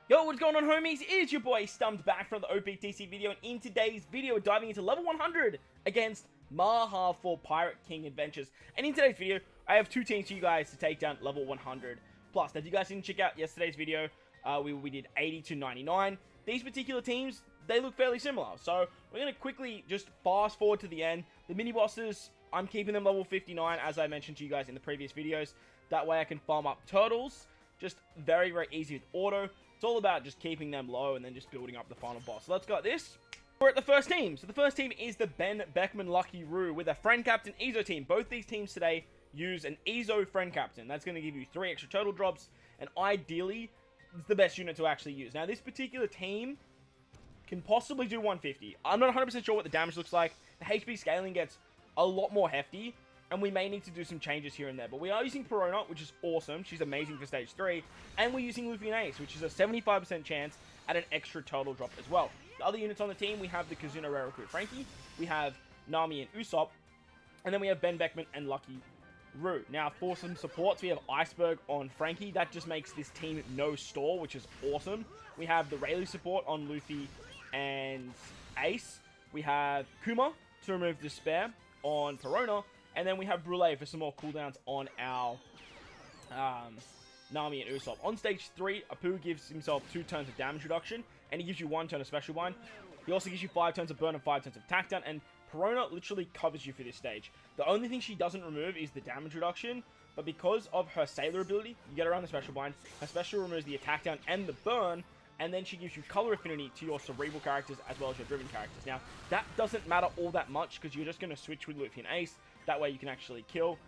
Yo, what's going on, homies? It is your boy StumpD back from the OPTC video, and in today's video, we're diving into level 100 against MAHA for Pirate King Adventures. And in today's video, I have two teams for you guys to take down level 100 plus. Now, if you guys didn't check out yesterday's video, we did 80 to 99. These particular teams, they look fairly similar. So we're going to quickly just fast forward to the end. The mini bosses, I'm keeping them level 59, as I mentioned to you guys in the previous videos. That way I can farm up turtles. Just very, very easy with auto. It's all about just keeping them low and then just building up the final boss. So let's go at this. We're at the first team. So the first team is the Ben Beckman LuffyRoux with a friend captain Izo team. Both these teams today use an Izo friend captain. That's going to give you 3 extra total drops, and ideally, it's the best unit to actually use. Now, this particular team can possibly do 150. I'm not 100% sure what the damage looks like. The HP scaling gets a lot more hefty, and we may need to do some changes here and there. But we are using Perona, which is awesome. She's amazing for stage 3. And we're using LuffyYam Izo, which is a 75% chance at an extra total drop as well. The other units on the team, we have the Kazuna Rare Recruit Frankie. We have Nami and Usopp. And then we have Ben Beckman and LuffyRoux. Now, for some supports, we have Iceberg on Frankie. That just makes this team no stall, which is awesome. We have the Rayleigh support on Luffy and Ace. We have Kuma to remove Despair on Perona. And then we have Brûlé for some more cooldowns on our Nami and Usopp. On stage 3, Apu gives himself 2 turns of damage reduction, and he gives you 1 turn of special bind. He also gives you 5 turns of burn and 5 turns of attack down, and Perona literally covers you for this stage. The only thing she doesn't remove is the damage reduction, but because of her Sailor ability, you get around the special bind. Her special removes the attack down and the burn, and then she gives you color affinity to your cerebral characters as well as your driven characters. Now, that doesn't matter all that much because you're just going to switch with Luffy and Ace. That way you can actually kill.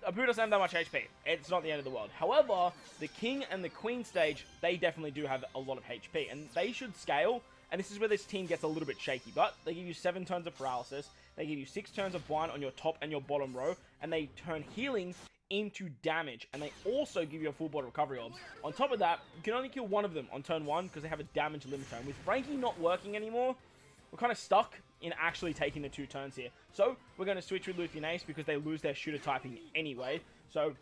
Apu doesn't have that much HP. It's not the end of the world. However, the King and the Queen stage, they definitely do have a lot of HP. And they should scale. And this is where this team gets a little bit shaky. But they give you 7 turns of paralysis. They give you 6 turns of blind on your top and your bottom row. And they turn healing into damage, and they also give you a full body recovery orbs. On top of that, you can only kill one of them on turn 1 because they have a damage limiter. And with Frankie not working anymore, we're kind of stuck in actually taking the 2 turns here. So we're going to switch with Luffy and Ace because they lose their shooter typing anyway. So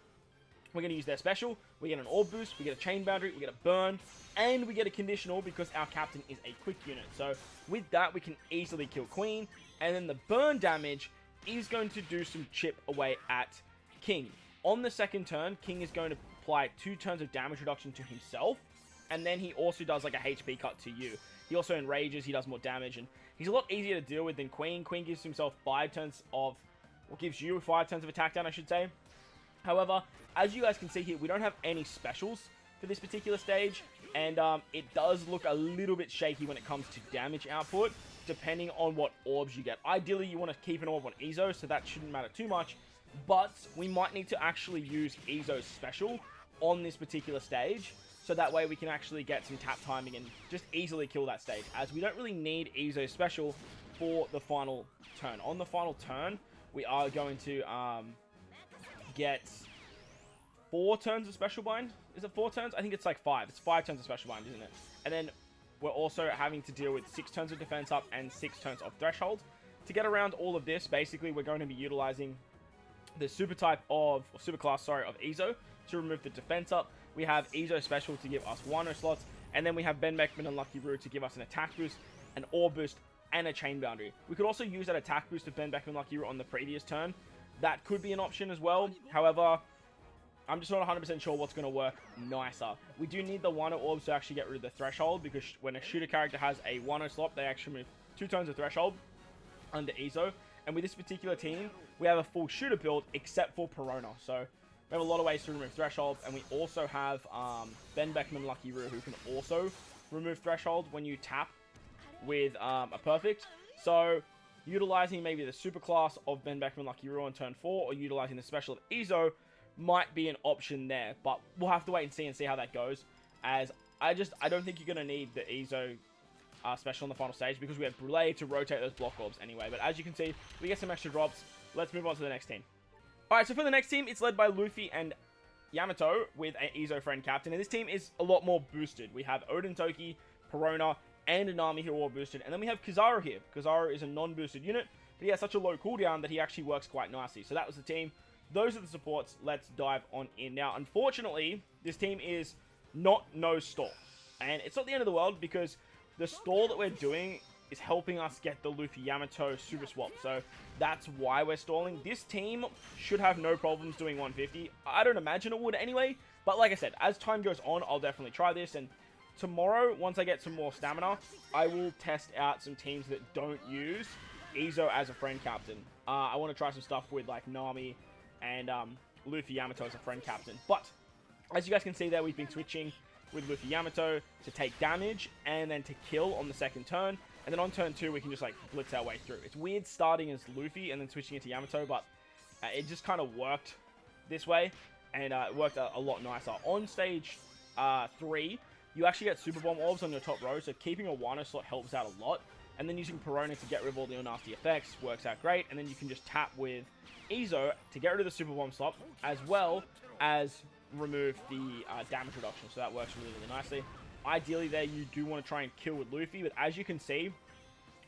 we're going to use their special. We get an orb boost, we get a chain boundary, we get a burn, and we get a conditional because our captain is a quick unit. So with that, we can easily kill Queen, and then the burn damage is going to do some chip away at King. On the second turn, King is going to apply 2 turns of damage reduction to himself, and then he also does like a HP cut to you. He also enrages, he does more damage, and he's a lot easier to deal with than Queen. Queen gives himself 5 turns of, or gives you 5 turns of attack down, I should say. However, as you guys can see here, we don't have any specials for this particular stage, and it does look a little bit shaky when it comes to damage output, depending on what orbs you get. Ideally, you want to keep an orb on Izo, so that shouldn't matter too much. But we might need to actually use Izo's special on this particular stage, so that way we can actually get some tap timing and just easily kill that stage, as we don't really need Izo's special for the final turn. On the final turn, we are going to get 4 turns of special bind. Is it 4 turns? I think it's like 5. It's 5 turns of special bind, isn't it? And then we're also having to deal with 6 turns of defense up and 6 turns of threshold. To get around all of this, basically, we're going to be utilizing the super type of, or super class, sorry, of Izo to remove the defense up. We have Izo special to give us Wano slots, and then we have Ben Beckman and LuffyRoux to give us an attack boost, an orb boost, and a chain boundary. We could also use that attack boost of Ben Beckman and LuffyRoux on the previous turn. That could be an option as well. However, I'm just not 100% sure what's going to work nicer. We do need the Wano orbs to actually get rid of the threshold, because when a shooter character has a Wano slot, they actually move 2 turns of threshold under Izo. And with this particular team, we have a full shooter build except for Perona. So we have a lot of ways to remove threshold, and we also have Ben Beckman LuffyRoux, who can also remove threshold when you tap with a perfect. So utilizing maybe the super class of Ben Beckman LuffyRoux on turn 4, or utilizing the special of Izo might be an option there. But we'll have to wait and see how that goes, as I don't think you're going to need the Izo special in the final stage, because we have Brûlé to rotate those block orbs anyway. But as you can see, we get some extra drops. Let's move on to the next team. Alright, so for the next team, it's led by Luffy and Yamato with an Izo friend captain. And this team is a lot more boosted. We have Odin Toki, Perona, and Nami who are all boosted. And then we have Kizaru here. Kizaru is a non-boosted unit, but he has such a low cooldown that he actually works quite nicely. So that was the team. Those are the supports. Let's dive on in. Now, unfortunately, this team is not no stall. And it's not the end of the world because the stall that we're doing is helping us get the Luffy Yamato super swap. So that's why we're stalling. This team should have no problems doing 150. I don't imagine it would anyway. But like I said, as time goes on, I'll definitely try this. And tomorrow, once I get some more stamina, I will test out some teams that don't use Izo as a friend captain. I want to try some stuff with like Nami and Luffy Yamato as a friend captain. But as you guys can see there, we've been switching with Luffy Yamato to take damage and then to kill on the second turn. And then on turn 2, we can just like blitz our way through. It's weird starting as Luffy and then switching into Yamato, but it just kind of worked this way. And it worked a lot nicer. On stage 3, you actually get Super Bomb Orbs on your top row, so keeping a Wano slot helps out a lot. And then using Perona to get rid of all the nasty effects works out great. And then you can just tap with Izo to get rid of the Super Bomb slot, as well as remove the damage reduction. So that works really, really nicely. Ideally there, you do want to try and kill with Luffy, but as you can see,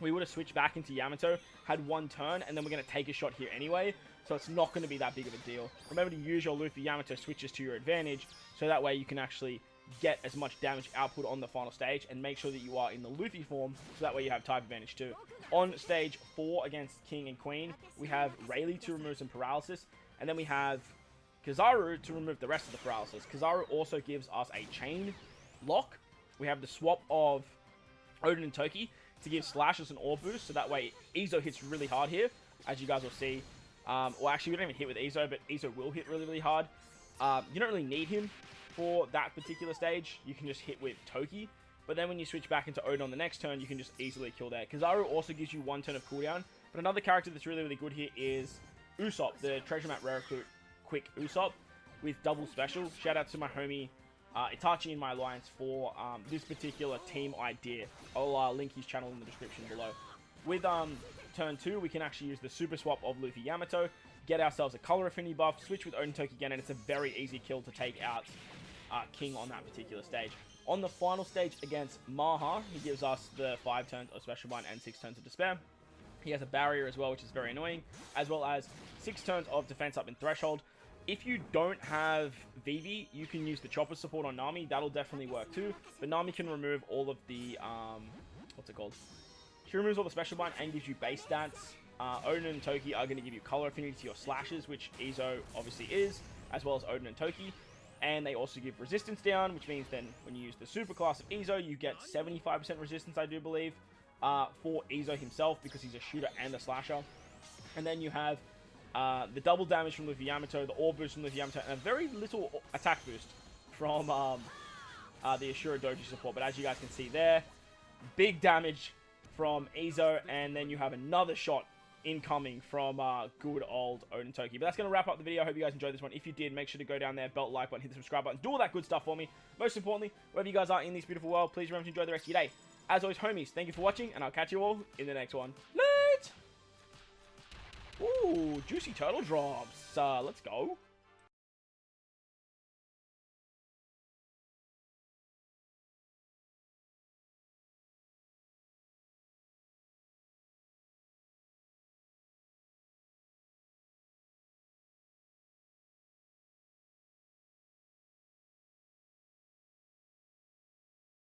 we would have switched back into Yamato, had one turn, and then we're going to take a shot here anyway, so it's not going to be that big of a deal. Remember to use your Luffy Yamato switches to your advantage, so that way you can actually get as much damage output on the final stage, and make sure that you are in the Luffy form, so that way you have type advantage too. On stage 4 against King and Queen, we have Rayleigh to remove some paralysis, and then we have Kizaru to remove the rest of the paralysis. Kizaru also gives us a chain lock. We have the swap of Odin and Toki to give slashes an orb boost, so that way Izo hits really hard here, as you guys will see. Well, actually, we don't even hit with Izo, but Izo will hit really, really hard. You don't really need him for that particular stage. You can just hit with Toki, but then when you switch back into Odin on the next turn, you can just easily kill there. Kizaru also gives you 1 turn of cooldown, but another character that's really, really good here is Usopp, the Treasure Map Rare Quick Usopp with double special. Shout out to my homie Itachi in my alliance for this particular team idea. I'll link his channel in the description below. With turn 2, we can actually use the super swap of Luffy Yamato, get ourselves a color affinity buff, switch with Odin Toki again, and it's a very easy kill to take out King on that particular stage. On the final stage against MAHA, he gives us the 5 turns of Special Bind and 6 turns of Despair. He has a barrier as well, which is very annoying, as well as 6 turns of defense up in Threshold. If you don't have Vivi, you can use the chopper support on Nami. That'll definitely work too. But Nami can remove all of the, what's it called? She removes all the special bind and gives you base stats. Odin and Toki are going to give you color affinity to your slashes, which Izo obviously is, as well as Odin and Toki. And they also give resistance down, which means then when you use the super class of Izo, you get 75% resistance, I do believe, for Izo himself, because he's a shooter and a slasher. And then you have the double damage from Luffy Yamato, the orb boost from Luffy Yamato, and a very little attack boost from the Ashura Doji support. But as you guys can see there, big damage from Izo, and then you have another shot incoming from good old Odin Toki. But that's going to wrap up the video. I hope you guys enjoyed this one. If you did, make sure to go down there, belt like button, hit the subscribe button, do all that good stuff for me. Most importantly, wherever you guys are in this beautiful world, please remember to enjoy the rest of your day. As always, homies, thank you for watching, and I'll catch you all in the next one. Late! Ooh, juicy turtle drops. Let's go.